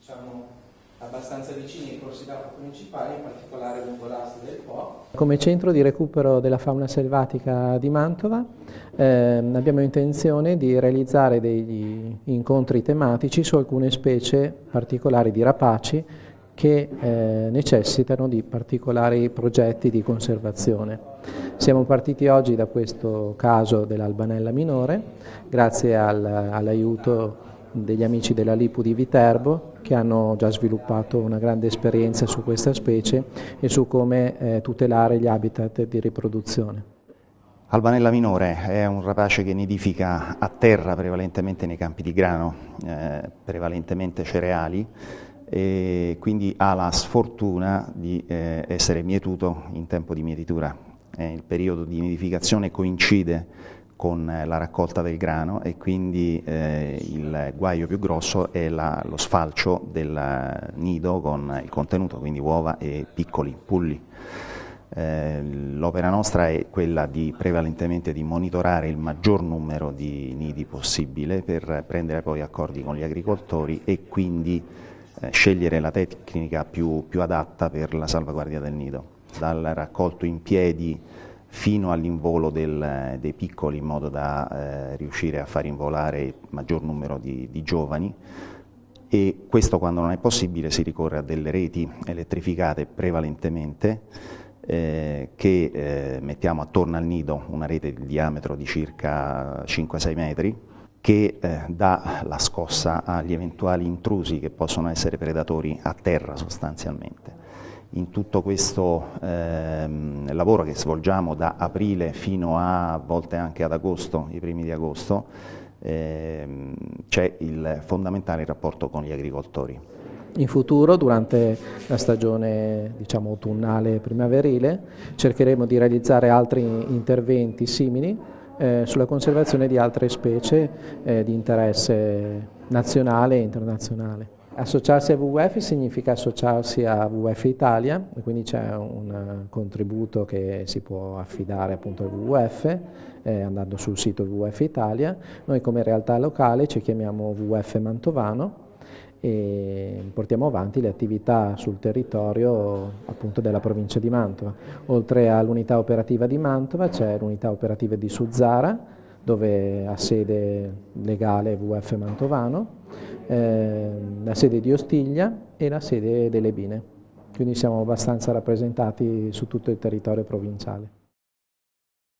diciamo, abbastanza vicini ai corsi d'acqua principali, in particolare lungo l'asta del Po. Come centro di recupero della fauna selvatica di Mantova abbiamo intenzione di realizzare degli incontri tematici su alcune specie particolari di rapaci che necessitano di particolari progetti di conservazione. Siamo partiti oggi da questo caso dell'albanella minore, grazie all'aiuto degli amici della Lipu di Viterbo, che hanno già sviluppato una grande esperienza su questa specie e su come tutelare gli habitat di riproduzione. Albanella minore è un rapace che nidifica a terra, prevalentemente nei campi di grano, prevalentemente cereali, e quindi ha la sfortuna di essere mietuto in tempo di mietitura. Il periodo di nidificazione coincide con la raccolta del grano e quindi il guaio più grosso è lo sfalcio del nido con il contenuto, quindi uova e piccoli pulli. L'opera nostra è quella prevalentemente di monitorare il maggior numero di nidi possibile per prendere poi accordi con gli agricoltori e quindi scegliere la tecnica più adatta per la salvaguardia del nido, dal raccolto in piedi fino all'involo dei piccoli, in modo da riuscire a far involare il maggior numero di giovani, e questo, quando non è possibile, si ricorre a delle reti elettrificate prevalentemente che mettiamo attorno al nido, una rete di diametro di circa 5-6 metri, che dà la scossa agli eventuali intrusi che possono essere predatori a terra sostanzialmente. In tutto questo lavoro che svolgiamo da aprile fino a volte anche ad agosto, i primi di agosto, c'è il fondamentale rapporto con gli agricoltori. In futuro, durante la stagione autunnale e primaverile, cercheremo di realizzare altri interventi simili sulla conservazione di altre specie di interesse nazionale e internazionale. Associarsi a WWF significa associarsi a WWF Italia, quindi c'è un contributo che si può affidare appunto al WWF andando sul sito WWF Italia. Noi come realtà locale ci chiamiamo WWF Mantovano e portiamo avanti le attività sul territorio appunto della provincia di Mantova. Oltre all'unità operativa di Mantova c'è l'unità operativa di Suzzara, dove ha sede legale WWF Mantovano, la sede di Ostiglia e la sede delle Bine. Quindi siamo abbastanza rappresentati su tutto il territorio provinciale.